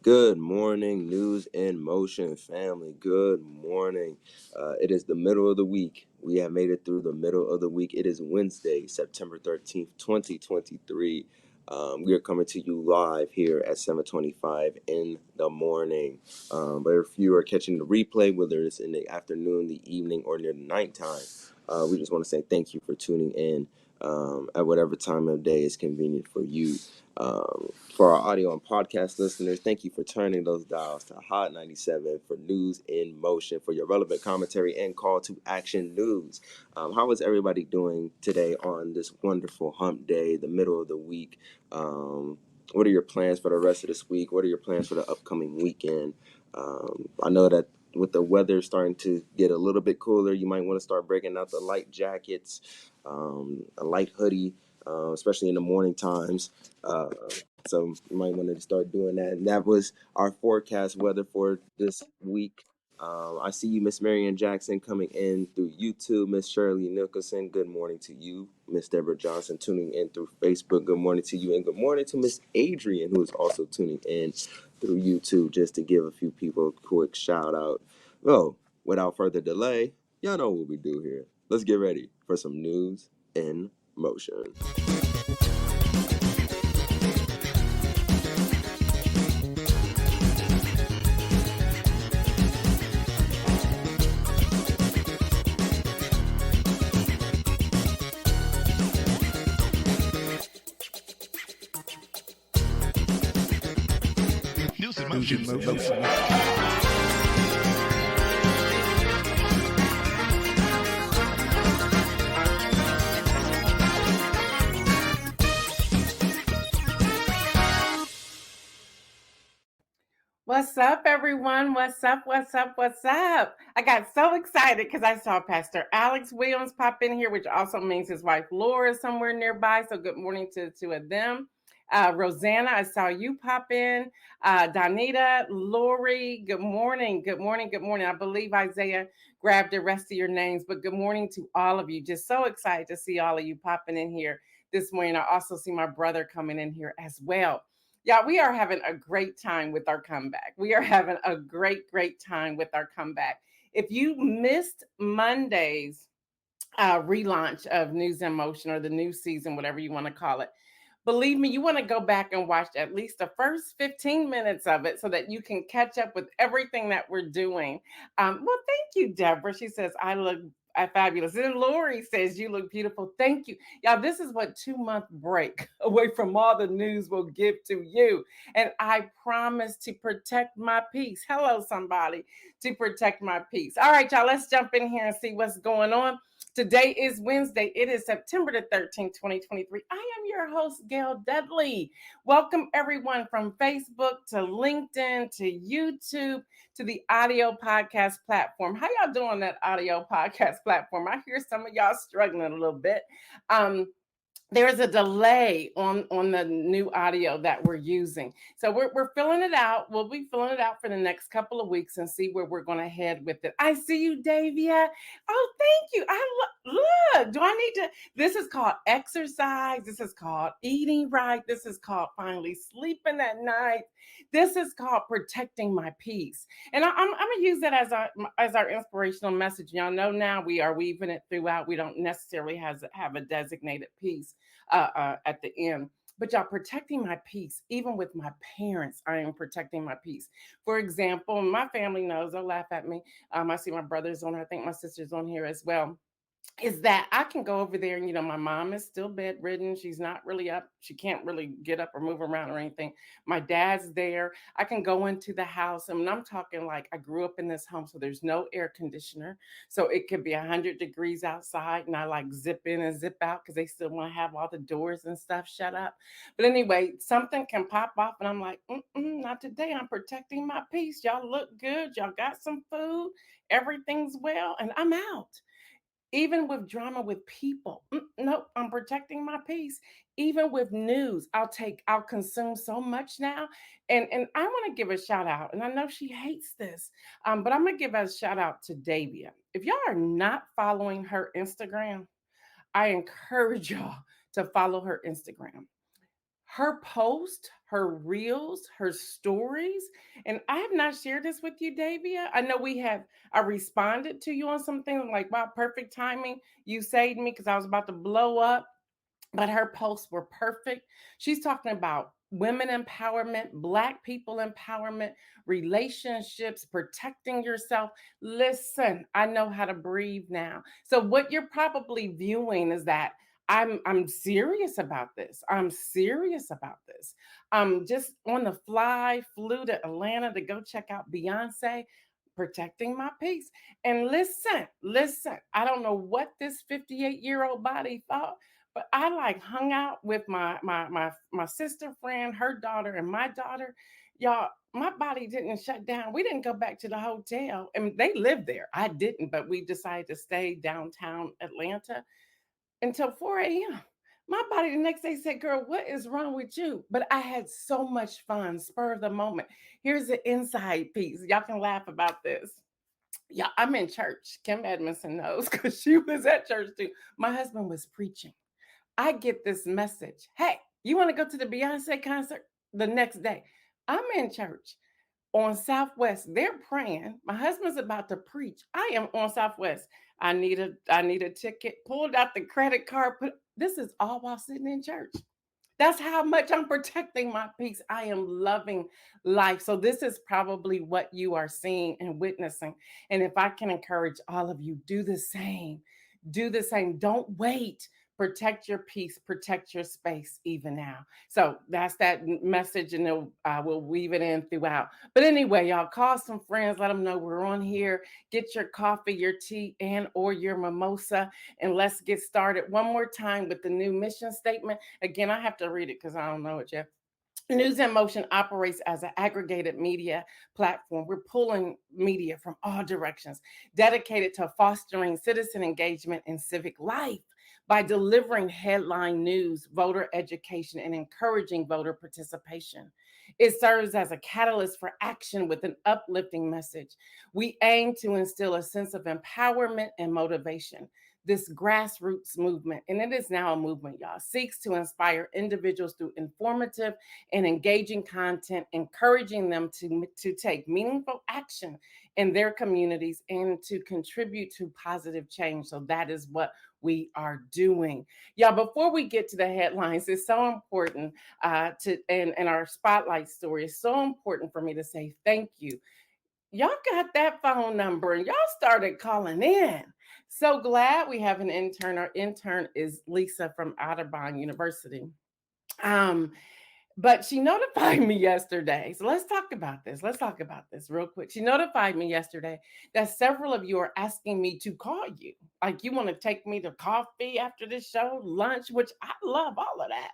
Good morning, News in Motion family. Good morning. It is the middle of the week. We have made it through the middle of the week. It is Wednesday, September 13th, 2023. We are coming to you live here at 7:25 in the morning. But if you are catching the replay, whether it's in the afternoon, the evening, or near the nighttime, we just want to say thank you for tuning in at whatever time of day is convenient for you. For our audio and podcast listeners, thank you for turning those dials to Hot 97 for News in Motion, for your relevant commentary and call to action news. How is everybody doing today on this wonderful hump day, the middle of the week? What are your plans for the rest of this week? What are your plans for the upcoming weekend? I know that with the weather starting to get a little bit cooler, you might want to start breaking out the light jackets, a light hoodie, especially in the morning times. Uh, so you might want to start doing that. And that was our forecast weather for this week. I see you, Miss Marianne Jackson, coming in through YouTube. Miss Shirley Nicholson, good morning to you. Miss Deborah Johnson tuning in through Facebook. Good morning to you. And good morning to Miss Adrian, who is also tuning in through YouTube, just to give a few people a quick shout out. Well, without further delay, y'all know what we do here. Let's get ready for some news in motion. News in motion. What's up, everyone? What's up? I got so excited because I saw Pastor Alex Williams pop in here, which also means his wife Laura is somewhere nearby. So good morning to the two of them. Rosanna, I saw you pop in. Donita, Lori, good morning. I believe Isaiah grabbed the rest of your names, but good morning to all of you. Just so excited to see all of you popping in here this morning. I also see my brother coming in here as well. Yeah, we are having a great time with our comeback. We are having a great time with our comeback. If you missed Monday's relaunch of News in Motion, or the new season, whatever you want to call it, believe me, you want to go back and watch at least the first 15 minutes of it so that you can catch up with everything that we're doing. Well, thank you, Deborah. She says, I look fabulous. And Lori says, you look beautiful. Thank you. Y'all, this is what 2-month break away from all the news will give to you. And I promise to protect my peace. Hello, somebody, to protect my peace. All right, y'all, let's jump in here and see what's going on. Today is Wednesday. It is September the 13th, 2023. I am your host, Gail Dudley. Welcome, everyone, from Facebook to LinkedIn to YouTube to the audio podcast platform. How y'all doing on that audio podcast platform? I hear some of y'all struggling a little bit. There's a delay on the new audio that we're using. So we're filling it out. We'll be filling it out for the next couple of weeks and see where we're going to head with it. I see you, Davia. Oh, thank you. Look, do I need to? This is called exercise. This is called eating right. This is called finally sleeping at night. This is called protecting my peace. And I'm going to use that as our inspirational message. Y'all know now we are weaving it throughout. We don't necessarily have a designated piece at the end. But y'all, protecting my peace, even with my parents, I am protecting my peace. For example, my family knows, they'll laugh at me. I see my brother's on here. I think my sister's on here as well. Is that I can go over there and, my mom is still bedridden. She's not really up. She can't really get up or move around or anything. My dad's there. I can go into the house. And I'm talking like I grew up in this home, so there's no air conditioner. So it could be 100 degrees outside and I like zip in and zip out because they still want to have all the doors and stuff shut up. But anyway, something can pop off and I'm like, not today. I'm protecting my peace. Y'all look good. Y'all got some food. Everything's well. And I'm out. Even with drama with people, nope, I'm protecting my peace. Even with news, I'll consume so much now. And I want to give a shout out, and I know she hates this, but I'm gonna give a shout out to Davia. If y'all are not following her Instagram, I encourage y'all to follow her Instagram. her post, her reels, her stories, and I have not shared this with you, Davia. I know I responded to you on something like, wow, perfect timing. You saved me because I was about to blow up, but her posts were perfect. She's talking about women empowerment, Black people empowerment, relationships, protecting yourself. Listen, I know how to breathe now. So what you're probably viewing is that I'm serious about this. I'm serious about this. Just on the fly, flew to Atlanta to go check out Beyonce, protecting my peace. And listen, I don't know what this 58-year-old body thought, but I like hung out with my sister friend, her daughter, and my daughter. Y'all, my body didn't shut down. We didn't go back to the hotel. And they lived there. I didn't, but we decided to stay downtown Atlanta until 4 a.m. My body the next day said, girl, what is wrong with you? But I had so much fun, spur of the moment. Here's the inside piece. Y'all can laugh about this. Yeah, I'm in church. Kim Edmondson knows because she was at church too. My husband was preaching. I get this message. Hey, you want to go to the Beyonce concert the next day? I'm in church on Southwest. They're praying. My husband's about to preach. I am on Southwest. I need a ticket. Pulled out the credit card. This is all while sitting in church. That's how much I'm protecting my peace. I am loving life. So, this is probably what you are seeing and witnessing. And if I can encourage all of you, do the same. Do the same. Don't wait. Protect your peace, protect your space even now. So that's that message, and we'll weave it in throughout. But anyway, y'all call some friends, let them know we're on here. Get your coffee, your tea, and or your mimosa, and let's get started one more time with the new mission statement. Again, I have to read it because I don't know it yet. News in Motion operates as an aggregated media platform. We're pulling media from all directions, dedicated to fostering citizen engagement in civic life by delivering headline news, voter education, and encouraging voter participation. It serves as a catalyst for action with an uplifting message. We aim to instill a sense of empowerment and motivation. This grassroots movement, and it is now a movement, y'all, seeks to inspire individuals through informative and engaging content, encouraging them to take meaningful action in their communities and to contribute to positive change. So that is what we are doing. Y'all, before we get to the headlines, it's so important and our spotlight story is so important for me to say thank you. Y'all got that phone number and y'all started calling in. So glad we have an intern. Our intern is Lisa from Otterbein University. Um, but she notified me yesterday. So let's talk about this. Let's talk about this real quick. She notified me yesterday that several of you are asking me to call you. Like you want to take me to coffee after this show, lunch, which I love all of that.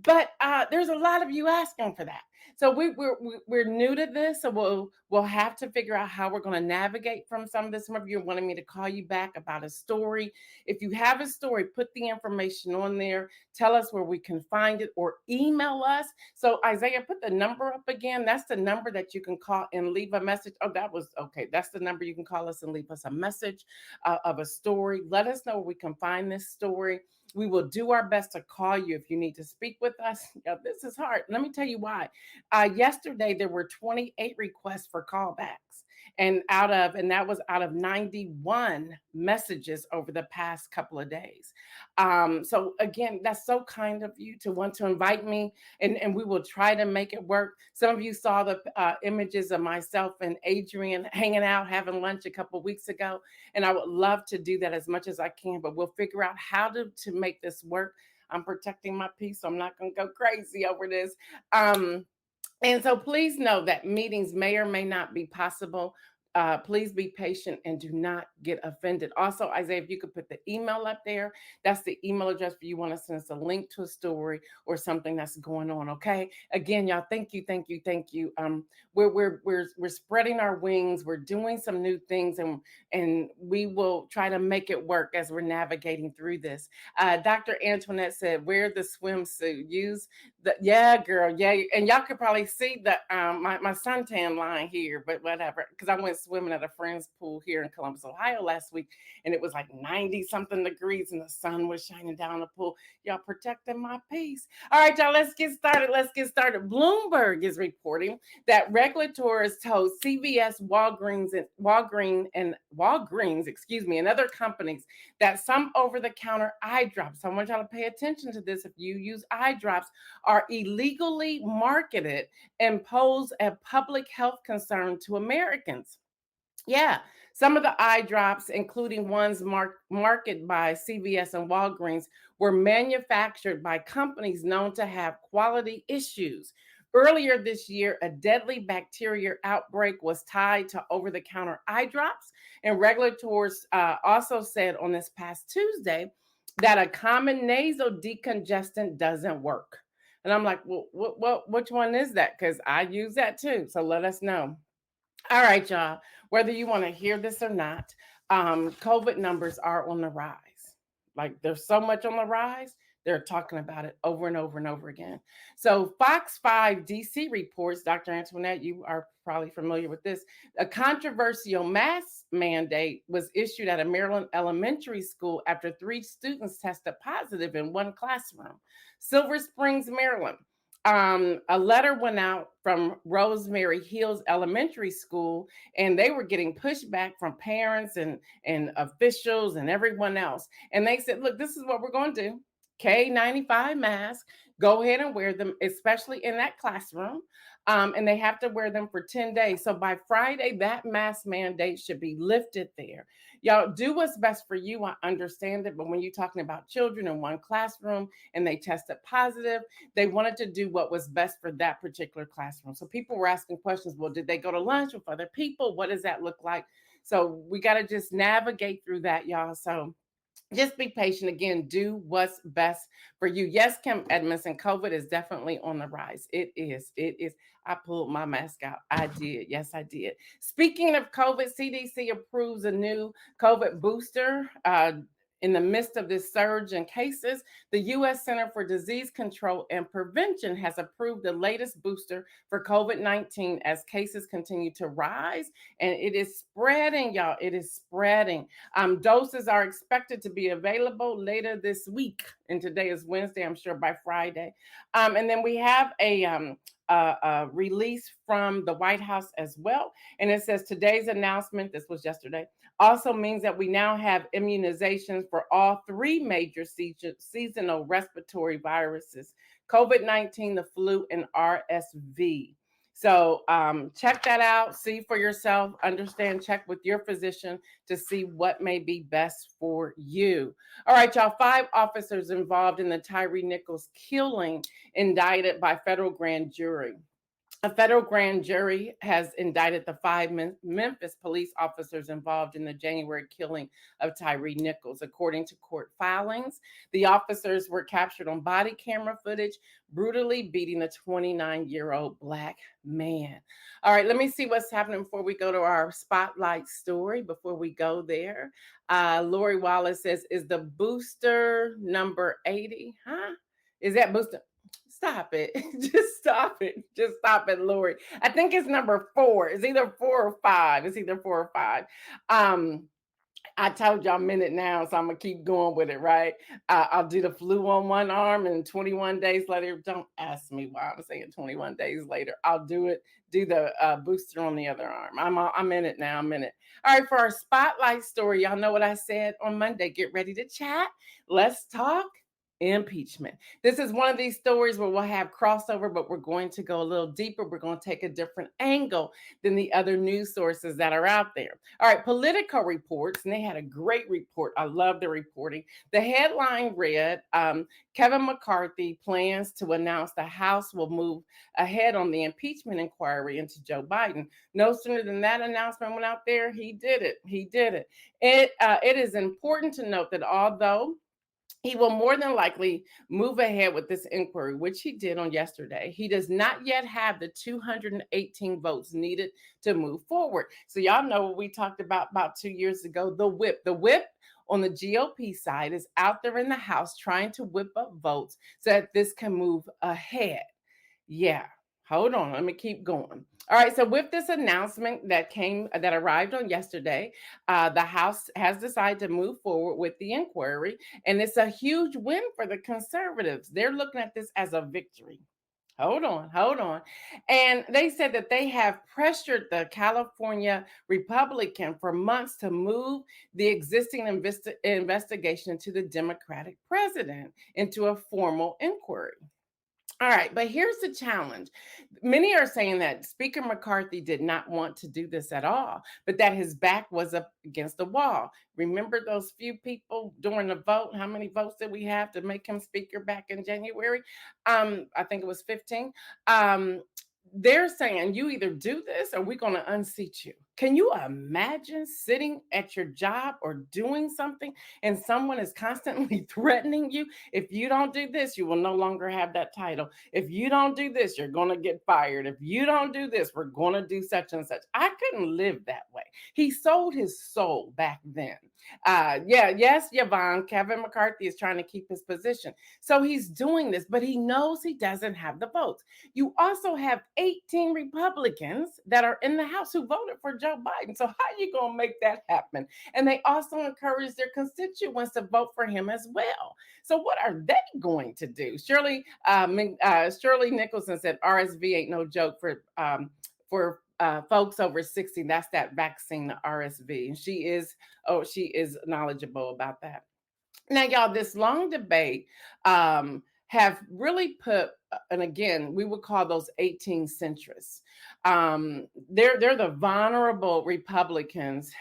But there's a lot of you asking for that. So we're new to this, so we'll have to figure out how we're going to navigate from some of this. Some of you wanted me to call you back about a story. If you have a story, put the information on there. Tell us where we can find it or email us. So Isaiah, put the number up again. That's the number that you can call and leave a message. Oh, that was okay. That's the number you can call us and leave us a message of a story. Let us know where we can find this story. We will do our best to call you if you need to speak with us. This is hard. Let me tell you why. Yesterday, there were 28 requests for callbacks. And that was out of 91 messages over the past couple of days. So again, that's so kind of you to want to invite me, and we will try to make it work. Some of you saw the images of myself and Adrian hanging out, having lunch a couple of weeks ago, and I would love to do that as much as I can, but we'll figure out how to make this work. I'm protecting my peace, so I'm not going to go crazy over this. And so please know that meetings may or may not be possible. Please be patient and do not get offended. Also, Isaiah, if you could put the email up there, that's the email address for you want to send us a link to a story or something that's going on. Okay. Again, y'all, thank you, thank you, thank you. We're spreading our wings. We're doing some new things, and we will try to make it work as we're navigating through this. Dr. Antoinette said, wear the swimsuit. Use yeah, girl, yeah, and y'all could probably see the my suntan line here, but whatever, because I went swimming at a friend's pool here in Columbus, Ohio last week, and it was like 90 something degrees and the sun was shining down the pool. Y'all protecting my peace. All right, y'all, let's get started. Let's get started. Bloomberg is reporting that regulators told CVS, Walgreens, excuse me, and other companies that some over-the-counter eye drops. I want y'all to pay attention to this. If you use eye drops, are illegally marketed and pose a public health concern to Americans. Yeah, some of the eye drops, including ones marketed by CVS and Walgreens, were manufactured by companies known to have quality issues. Earlier this year, a deadly bacteria outbreak was tied to over the counter eye drops, and regulators also said on this past Tuesday that a common nasal decongestant doesn't work. And I'm like, well, which one is that? Because I use that too. So let us know. All right, y'all. Whether you want to hear this or not, COVID numbers are on the rise. Like there's so much on the rise, they're talking about it over and over and over again. So Fox 5 DC reports, Dr. Antoinette, you are probably familiar with this. A controversial mask mandate was issued at a Maryland elementary school after 3 students tested positive in one classroom. Silver Springs, Maryland. A letter went out from Rosemary Hills Elementary School, and they were getting pushback from parents and officials and everyone else. And they said, look, this is what we're going to do. K95 mask, go ahead and wear them, especially in that classroom. And they have to wear them for 10 days. So by Friday, that mask mandate should be lifted there. Y'all do what's best for you. I understand it. But when you're talking about children in one classroom and they tested positive, they wanted to do what was best for that particular classroom. So people were asking questions. Well, did they go to lunch with other people? What does that look like? So we got to just navigate through that, y'all. So just be patient. Again, do what's best for you. Yes, Kim Edmondson, COVID is definitely on the rise. It is. It is. I pulled my mask out. I did. Yes, I did. Speaking of COVID, CDC approves a new COVID booster. In the midst of this surge in cases, the U.S. Center for Disease Control and Prevention has approved the latest booster for COVID-19 as cases continue to rise, and it is spreading, y'all. It is spreading. Doses are expected to be available later this week, and today is Wednesday, I'm sure by Friday. And then we have a release from the White House as well, and it says today's announcement, this was yesterday, also means that we now have immunizations for all 3 major seasonal respiratory viruses: COVID-19, the flu, and RSV. So check that out, see for yourself, understand, check with your physician to see what may be best for you. All right, y'all, 5 officers involved in the Tyree Nichols killing indicted by federal grand jury. A federal grand jury has indicted the 5 Memphis police officers involved in the January killing of Tyree Nichols. According to court filings, the officers were captured on body camera footage, brutally beating the 29-year-old Black man. All right, let me see what's happening before we go to our spotlight story. Before we go there, Lori Wallace says, is the booster number 80? Huh? Is that booster? Stop it. Just stop it. Just stop it, Lori. I think it's number 4. It's either 4 or 5. It's either 4 or 5. I told y'all a minute now, so I'm gonna keep going with it, right? I'll do the flu on one arm, and 21 days later, don't ask me why I'm saying 21 days later. I'll do the booster on the other arm. I'm in it now. I'm in it. All right, for our spotlight story, y'all know what I said on Monday. Get ready to chat. Let's talk impeachment. This is one of these stories where we'll have crossover, but we're going to go a little deeper. We're going to take a different angle than the other news sources that are out there. All right, Politico reports, and they had a great report. I love the reporting. The headline read, Kevin McCarthy plans to announce the House will move ahead on the impeachment inquiry into Joe Biden. No sooner than that announcement went out there, he did it. He did it. It is important to note that although he will more than likely move ahead with this inquiry, which he did on yesterday, he does not yet have the 218 votes needed to move forward. So y'all know what we talked about 2 years ago, the whip. The whip on the GOP side is out there in the House trying to whip up votes so that this can move ahead. Yeah. Hold on, let me keep going. All right. So with this announcement that arrived on yesterday, the House has decided to move forward with the inquiry, and it's a huge win for the conservatives. They're looking at this as a victory. Hold on, hold on. And they said that they have pressured the California Republican for months to move the existing investigation into the Democratic president into a formal inquiry. All right, but here's the challenge. Many are saying that Speaker McCarthy did not want to do this at all, but that his back was up against the wall. Remember those few people during the vote? How many votes did we have to make him speaker back in January? I think it was 15. They're saying you either do this or we're going to unseat you. Can you imagine sitting at your job or doing something and someone is constantly threatening you? If you don't do this, you will no longer have that title. If you don't do this, you're going to get fired. If you don't do this, we're going to do such and such. I couldn't live that way. He sold his soul back then. Yes, Yvonne, Kevin McCarthy is trying to keep his position. So he's doing this, but he knows he doesn't have the votes. You also have 18 Republicans that are in the House who voted for Joe Biden. So how are you going to make that happen? And they also encourage their constituents to vote for him as well. So what are they going to do? Shirley Nicholson said RSV ain't no joke for folks over 60. That's that vaccine, the RSV. And she is knowledgeable about that. Now, y'all, this long debate have really put, and again, we would call those 18 centrists. They're the vulnerable Republicans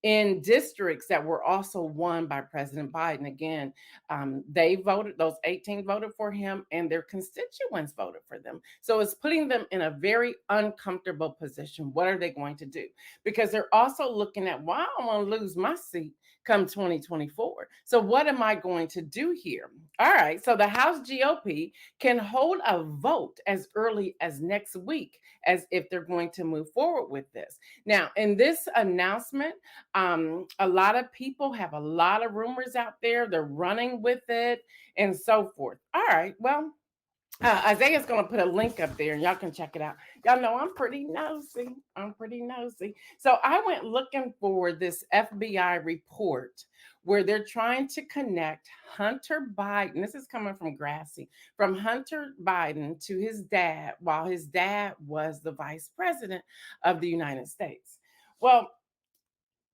in districts that were also won by President Biden. Again, those 18 voted for him and their constituents voted for them. So it's putting them in a very uncomfortable position. What are they going to do? Because they're also looking at, well, I don't want to lose my seat come 2024. So what am I going to do here? All right. So the House GOP can hold a vote as early as next week as if they're going to move forward with this. Now, in this announcement, a lot of people have a lot of rumors out there. They're running with it and so forth. All right. Well, Isaiah's going to put a link up there and y'all can check it out. Y'all know I'm pretty nosy. So I went looking for this FBI report where they're trying to connect Hunter Biden. This is coming from Grassy, from Hunter Biden to his dad while his dad was the vice president of the United States. Well,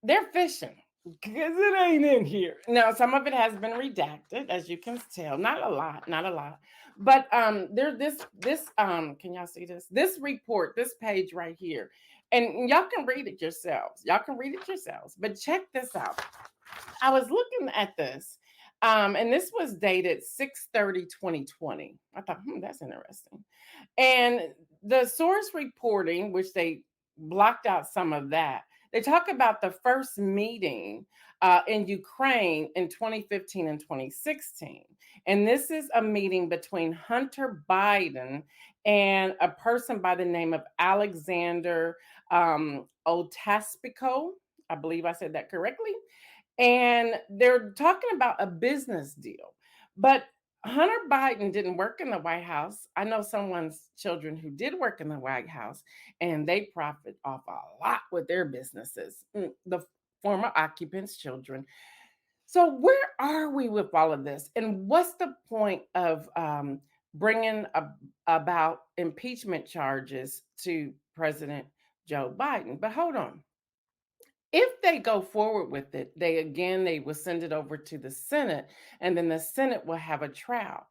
they're fishing because it ain't in here. Now, some of it has been redacted, as you can tell. Not a lot. But there this can y'all see this? This report, this page right here. And y'all can read it yourselves. But check this out. I was looking at this. And this was dated 6/30/2020. I thought, that's interesting. And the source reporting, which they blocked out some of that, they talk about the first meeting in Ukraine in 2015 and 2016. And this is a meeting between Hunter Biden and a person by the name of Alexander Otaspico. I believe I said that correctly. And they're talking about a business deal. But Hunter Biden didn't work in the White House. I know someone's children who did work in the White House, and they profit off a lot with their businesses, the former occupants' children. So where are we with all of this? And what's the point of bringing about impeachment charges to President Joe Biden? But hold on. If they go forward with it, they will send it over to the Senate, and then the Senate will have a trial.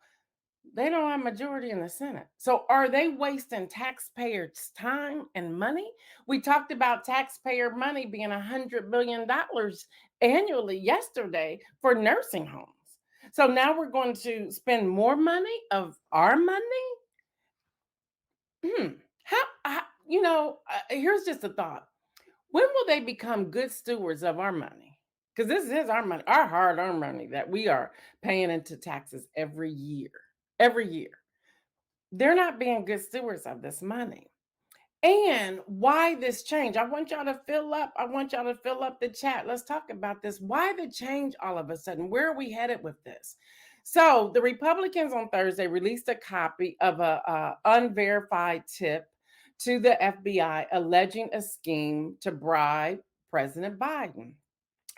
They don't have majority in the Senate. So are they wasting taxpayers' time and money? We talked about taxpayer money being $100 billion annually yesterday for nursing homes. So now we're going to spend more money of our money? Here's just a thought. When will they become good stewards of our money? Because this is our money, our hard-earned money that we are paying into taxes every year. Every year. They're not being good stewards of this money. And why this change? I want y'all to fill up the chat. Let's talk about this. Why the change all of a sudden? Where are we headed with this? So the Republicans on Thursday released a copy of a unverified tip to the FBI alleging a scheme to bribe President Biden.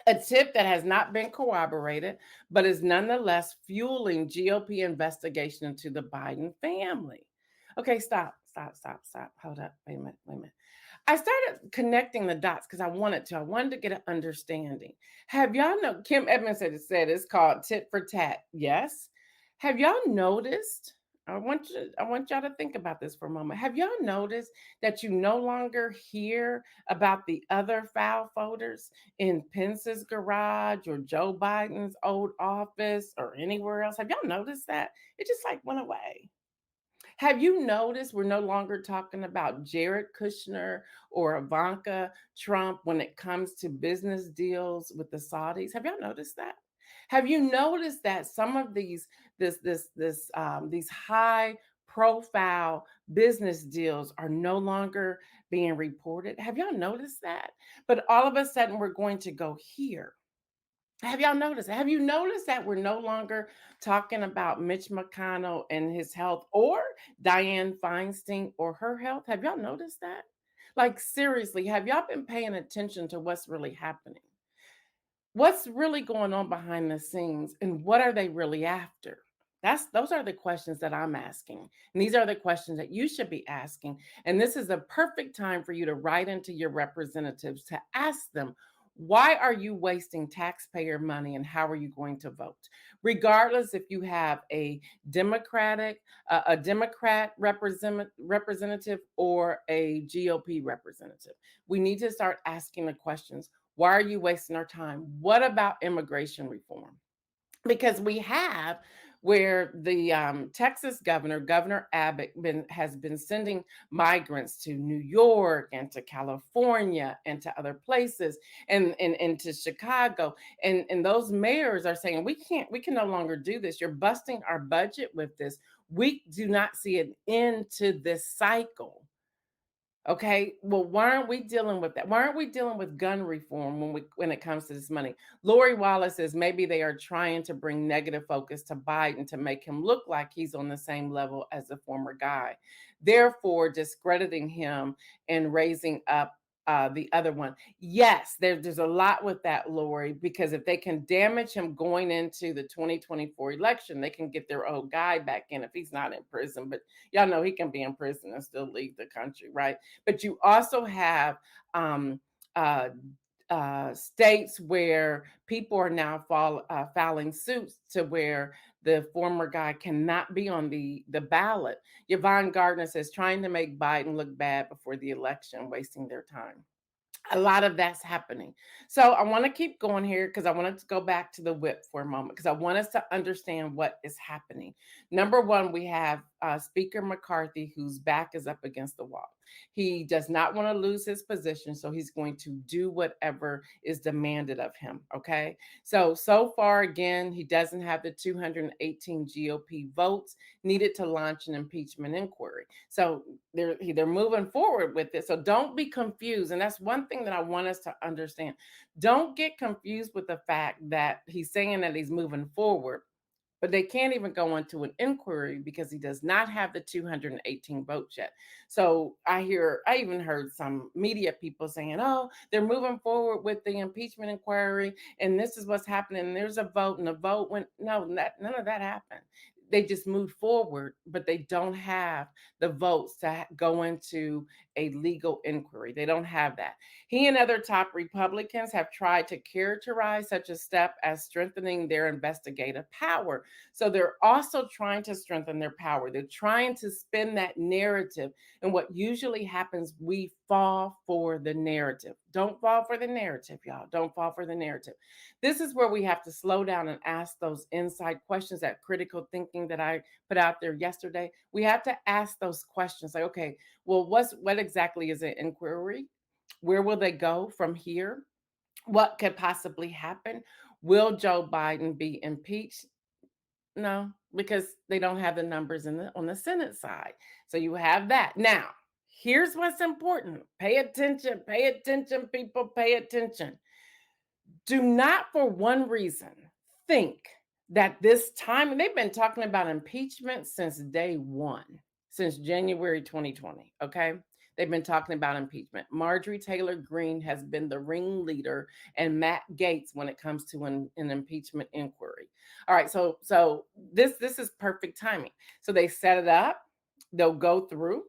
A tip that has not been corroborated, but is nonetheless fueling GOP investigation into the Biden family. Okay, stop. Hold up. Wait a minute. Wait a minute. I started connecting the dots because I wanted to. I wanted to get an understanding. Have y'all know Kim Edmonds said it's called tit for tat? Yes. Have y'all noticed? I want y'all to think about this for a moment. Have y'all noticed that you no longer hear about the other foul folders in Pence's garage or Joe Biden's old office or anywhere else? Have y'all noticed that? It just like went away. Have you noticed we're no longer talking about Jared Kushner or Ivanka Trump when it comes to business deals with the Saudis? Have y'all noticed that? Have you noticed that some of these high profile business deals are no longer being reported? Have y'all noticed that? But all of a sudden we're going to go here. Have y'all noticed? Have you noticed that we're no longer talking about Mitch McConnell and his health or Dianne Feinstein or her health? Have y'all noticed that? Like, seriously, have y'all been paying attention to what's really happening? What's really going on behind the scenes and what are they really after? Those are the questions that I'm asking. And these are the questions that you should be asking. And this is a perfect time for you to write into your representatives to ask them, why are you wasting taxpayer money and how are you going to vote? Regardless if you have a Democrat representative or a GOP representative, we need to start asking the questions. Why are you wasting our time? What about immigration reform? Because we have where the Texas Governor Abbott, has been sending migrants to New York and to California and to other places and to Chicago. And those mayors are saying, we can no longer do this. You're busting our budget with this. We do not see an end to this cycle. Okay, well, why aren't we dealing with that? Why aren't we dealing with gun reform when it comes to this money? Lori Wallace says maybe they are trying to bring negative focus to Biden to make him look like he's on the same level as the former guy, therefore discrediting him and raising up the other one. Yes, there's a lot with that, Lori, because if they can damage him going into the 2024 election, they can get their old guy back in if he's not in prison. But y'all know he can be in prison and still leave the country, right? But you also have um, uh, states where people are now filing suits to where the former guy cannot be on the ballot. Yvonne Gardner says trying to make Biden look bad before the election, wasting their time. A lot of that's happening. So I want to keep going here because I wanted to go back to the whip for a moment because I want us to understand what is happening. Number one, we have Speaker McCarthy, whose back is up against the wall. He does not want to lose his position, so he's going to do whatever is demanded of him. Okay. So far, again, he doesn't have the 218 GOP votes needed to launch an impeachment inquiry. So they're moving forward with it. So don't be confused. And that's one thing that I want us to understand. Don't get confused with the fact that he's saying that he's moving forward, but they can't even go into an inquiry because he does not have the 218 votes yet. So I even heard some media people saying, oh, they're moving forward with the impeachment inquiry and this is what's happening. And there's a vote and the vote went, no, none of that happened. They just moved forward, but they don't have the votes to go into a legal inquiry. They don't have that. He and other top Republicans have tried to characterize such a step as strengthening their investigative power. So they're also trying to strengthen their power. They're trying to spin that narrative. And what usually happens, we fall for the narrative. Don't fall for the narrative, y'all. Don't fall for the narrative. This is where we have to slow down and ask those inside questions, that critical thinking that I put out there yesterday. We have to ask those questions like, okay, well, what exactly is an inquiry? Where will they go from here? What could possibly happen? Will Joe Biden be impeached? No, because they don't have the numbers on the Senate side. So you have that. Now, here's what's important. Pay attention, people, pay attention. Do not for one reason think that this time, and they've been talking about impeachment since day one, since January 2020. Okay. They've been talking about impeachment. Marjorie Taylor Greene has been the ringleader, and Matt Gaetz when it comes to an impeachment inquiry. All right, so this is perfect timing. So they set it up. They'll go through.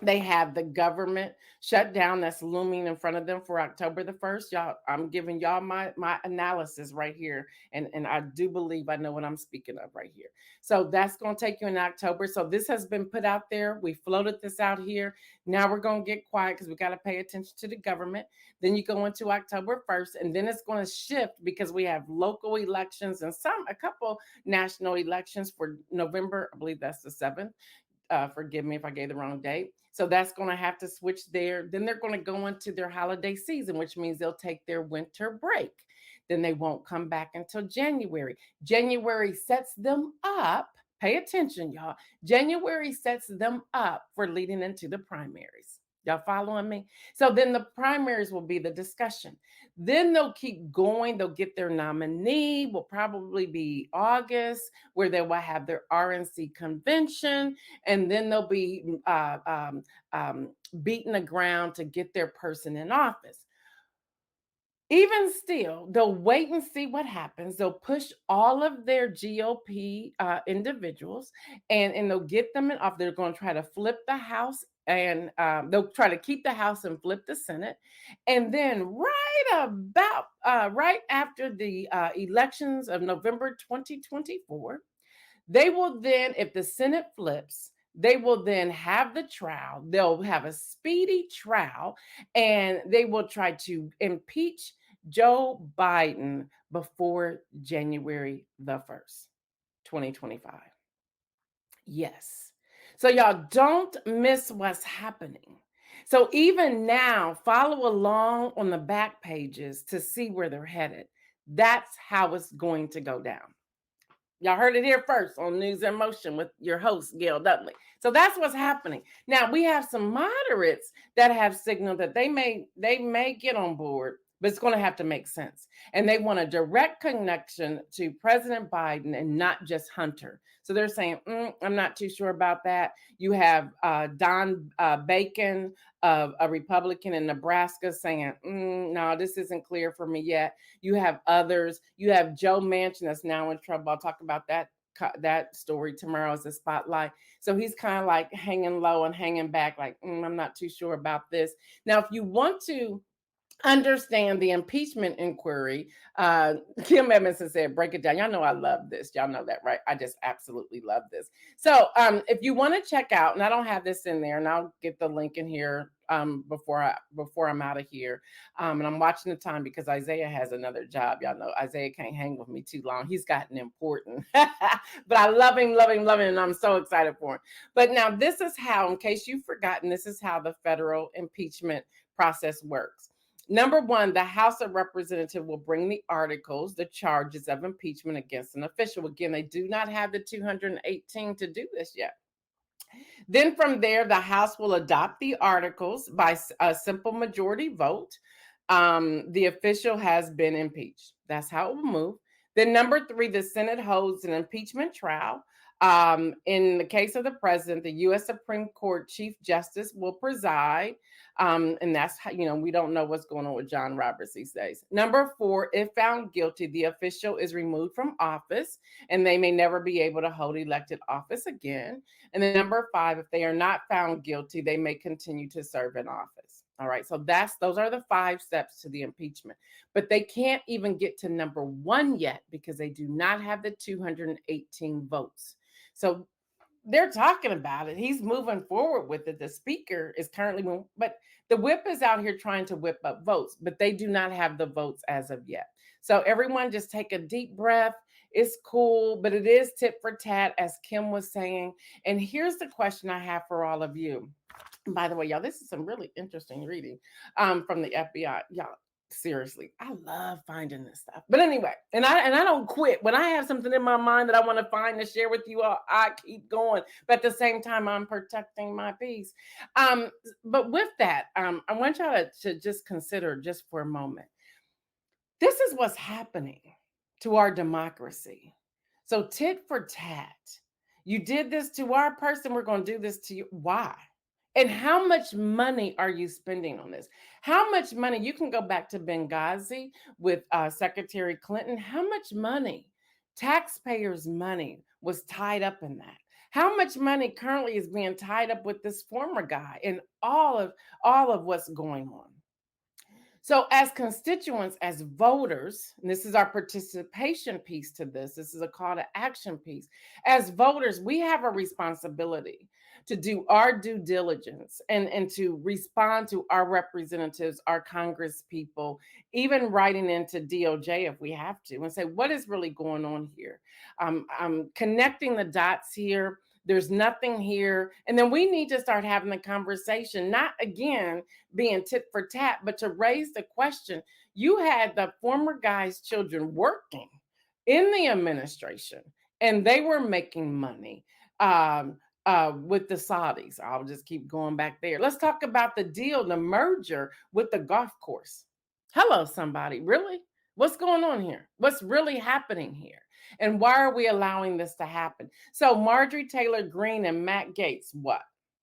They have the government shutdown that's looming in front of them for October the 1st. Y'all, I'm giving y'all my analysis right here. And I do believe I know what I'm speaking of right here. So that's going to take you in October. So this has been put out there. We floated this out here. Now we're going to get quiet because we got to pay attention to the government. Then you go into October 1st, and then it's going to shift because we have local elections and a couple national elections for November. I believe that's the 7th. Forgive me if I gave the wrong date. So that's going to have to switch there. Then they're going to go into their holiday season, which means they'll take their winter break. Then they won't come back until January. January sets them up. Pay attention, y'all. January sets them up for leading into the primaries. Y'all following me? So then the primaries will be the discussion. Then they'll keep going. They'll get their nominee, will probably be August, where they will have their RNC convention, and then they'll be beating the ground to get their person in office. Even still, they'll wait and see what happens. They'll push all of their GOP individuals, and they'll get them in office. They're going to try to flip the House, and they'll try to keep the House and flip the Senate. And then right after the elections of November 2024, they will then, if the Senate flips, they will then have the trial. They'll have a speedy trial, and they will try to impeach Joe Biden before January the 1st, 2025. Yes. So, y'all don't miss what's happening. So, even now, follow along on the back pages to see where they're headed. That's how it's going to go down. Y'all heard it here first on News in Motion with your host, Gail Dudley. So that's what's happening. Now we have some moderates that have signaled that they may get on board, but it's going to have to make sense. And they want a direct connection to President Biden and not just Hunter. So they're saying, I'm not too sure about that. You have Don Bacon, a Republican in Nebraska, saying, no, this isn't clear for me yet. You have others. You have Joe Manchin that's now in trouble. I'll talk about that story tomorrow as a spotlight. So he's kind of like hanging low and hanging back, like, I'm not too sure about this. Now, if you want to understand the impeachment inquiry, Kim Edmondson said, break it down. Y'all know I love this. Y'all know that, right? I just absolutely love this. So if you want to check out, and I don't have this in there, and I'll get the link in here before I'm out of here. And I'm watching the time because Isaiah has another job. Y'all know Isaiah can't hang with me too long. He's gotten important. But I love him, and I'm so excited for him. But now this is how, in case you've forgotten, this is how the federal impeachment process works. Number one, the House of Representatives will bring the articles, the charges of impeachment against an official. Again, they do not have the 218 to do this yet. Then from there, the House will adopt the articles by a simple majority vote. The official has been impeached. That's how it will move. Then number three, the Senate holds an impeachment trial. In the case of the president, the U.S. Supreme Court Chief Justice will preside. And that's how, we don't know what's going on with John Roberts these days. Number four, if found guilty, the official is removed from office and they may never be able to hold elected office again. And then number five, if they are not found guilty, they may continue to serve in office. All right. So those are the 5 steps to the impeachment, but they can't even get to number 1 yet because they do not have the 218 votes. So they're talking about it. He's moving forward with it. The speaker is currently moving, but the whip is out here trying to whip up votes, but they do not have the votes as of yet. So everyone just take a deep breath. It's cool, but it is tit for tat, as Kim was saying. And here's the question I have for all of you. By the way, y'all, this is some really interesting reading from the FBI. Y'all, seriously, I love finding this stuff. But anyway, and I don't quit. When I have something in my mind that I want to find and share with you all, I keep going. But at the same time, I'm protecting my peace. But with that, I want y'all to just consider just for a moment. This is what's happening to our democracy. So tit for tat. You did this to our person, we're going to do this to you. Why? And how much money are you spending on this? How much money? You can go back to Benghazi with Secretary Clinton. How much money, taxpayers' money, was tied up in that? How much money currently is being tied up with this former guy and all of what's going on? So, as constituents, as voters, and this is our participation piece to this, this is a call to action piece. As voters, we have a responsibility to do our due diligence and to respond to our representatives, our Congress people, even writing into DOJ if we have to, and say, what is really going on here? I'm connecting the dots here. There's nothing here. And then we need to start having the conversation, not again being tit for tat, but to raise the question. You had the former guy's children working in the administration, and they were making money with the Saudis. I'll just keep going back there. Let's talk about the deal, the merger with the golf course. Hello, somebody. Really? What's going on here? What's really happening here? And why are we allowing this to happen? So, Marjorie Taylor Greene and Matt Gaetz, what?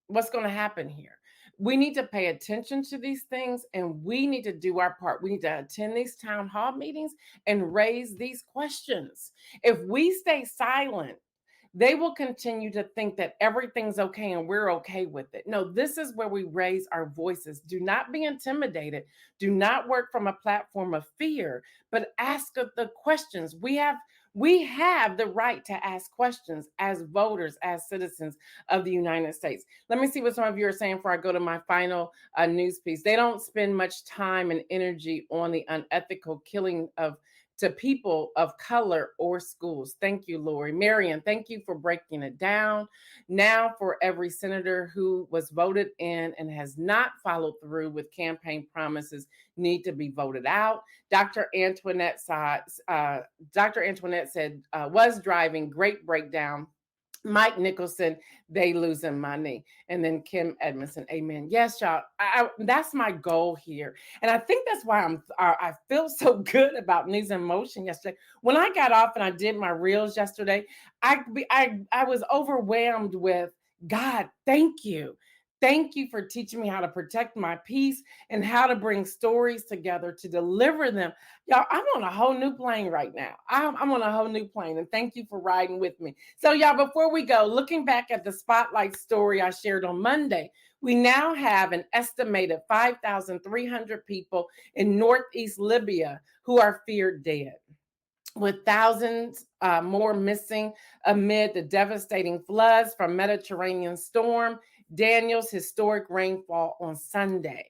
What's going to happen here? We need to pay attention to these things, and we need to do our part. We need to attend these town hall meetings and raise these questions. If we stay silent, they will continue to think that everything's okay and we're okay with it. No, this is where we raise our voices. Do not be intimidated. Do not work from a platform of fear, but ask the questions. We have the right to ask questions as voters, as citizens of the United States. Let me see what some of you are saying before I go to my final news piece. They don't spend much time and energy on the unethical killing of to people of color or schools. Thank you, Lori. Marion, thank you for breaking it down. Now, for every senator who was voted in and has not followed through with campaign promises, need to be voted out. Dr. Antoinette said, was driving, great breakdown. Mike Nicholson, they losing money. And then Kim Edmondson, amen. Yes, y'all. That's my goal here. And I think that's why I feel so good about News in Motion yesterday. When I got off and I did my reels yesterday, I was overwhelmed with God, thank you. Thank you for teaching me how to protect my peace and how to bring stories together to deliver them. Y'all, I'm on a whole new plane right now. I'm on a whole new plane, and thank you for riding with me. So, y'all, before we go, looking back at the spotlight story I shared on Monday, we now have an estimated 5,300 people in northeast Libya who are feared dead, with thousands more missing amid the devastating floods from Mediterranean storm Daniel's historic rainfall on Sunday.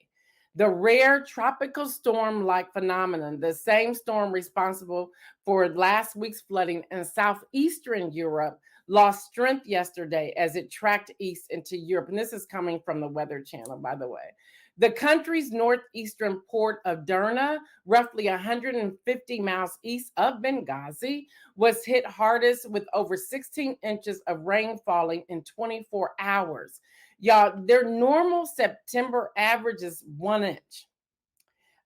The rare tropical storm-like phenomenon, the same storm responsible for last week's flooding in southeastern Europe, lost strength yesterday as it tracked east into Europe. And this is coming from the Weather Channel, by the way. The country's northeastern port of Derna, roughly 150 miles east of Benghazi, was hit hardest with over 16 inches of rain falling in 24 hours. Y'all, their normal September average is 1 inch.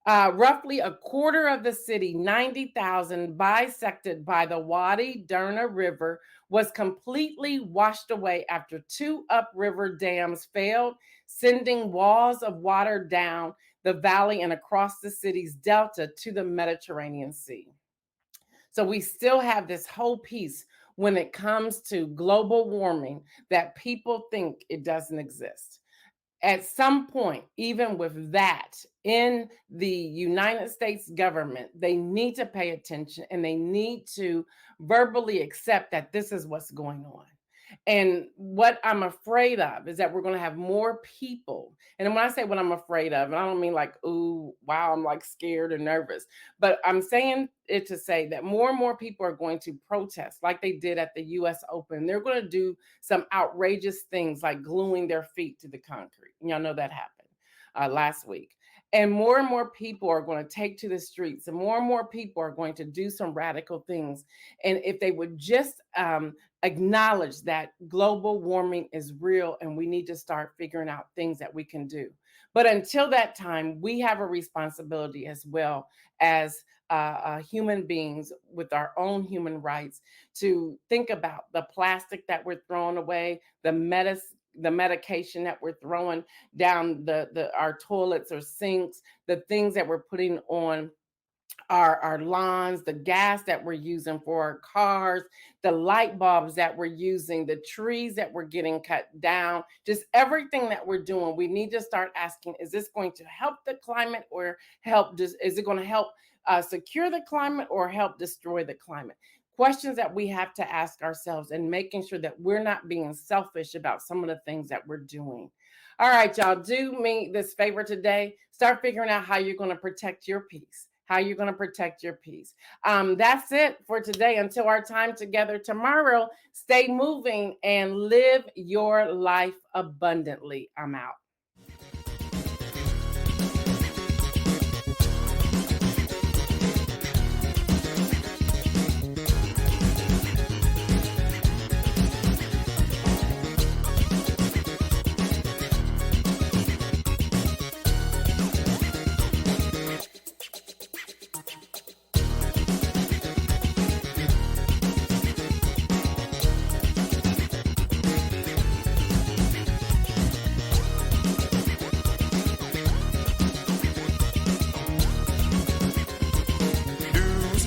Roughly a quarter of the city, 90,000, bisected by the Wadi Derna River, was completely washed away after two upriver dams failed, sending walls of water down the valley and across the city's delta to the Mediterranean Sea. So we still have this whole piece when it comes to global warming that people think it doesn't exist. At some point, even with that in the United States government, they need to pay attention and they need to verbally accept that this is what's going on. And what I'm afraid of is that we're going to have more people. And when I say what I'm afraid of, and I don't mean like, ooh, wow, I'm like scared or nervous, but I'm saying it to say that more and more people are going to protest like they did at the US Open. They're going to do some outrageous things like gluing their feet to the concrete. And y'all know that happened last week. And more people are going to take to the streets, and more people are going to do some radical things. And if they would just acknowledge that global warming is real and we need to start figuring out things that we can do. But until that time, we have a responsibility as well as human beings with our own human rights to think about the plastic that we're throwing away, the the medication that we're throwing down our toilets or sinks, the things that we're putting on our lawns, the gas that we're using for our cars, the light bulbs that we're using, the trees that we're getting cut down, just everything that we're doing. We need to start asking, is this going to help the climate or is it going to help secure the climate or help destroy the climate? Questions that we have to ask ourselves, and making sure that we're not being selfish about some of the things that we're doing. All right, y'all, do me this favor today. Start figuring out how you're going to protect your peace. How you're going to protect your peace. That's it for today. Until our time together tomorrow, stay moving and live your life abundantly. I'm out.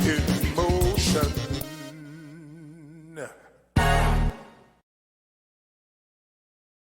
In motion.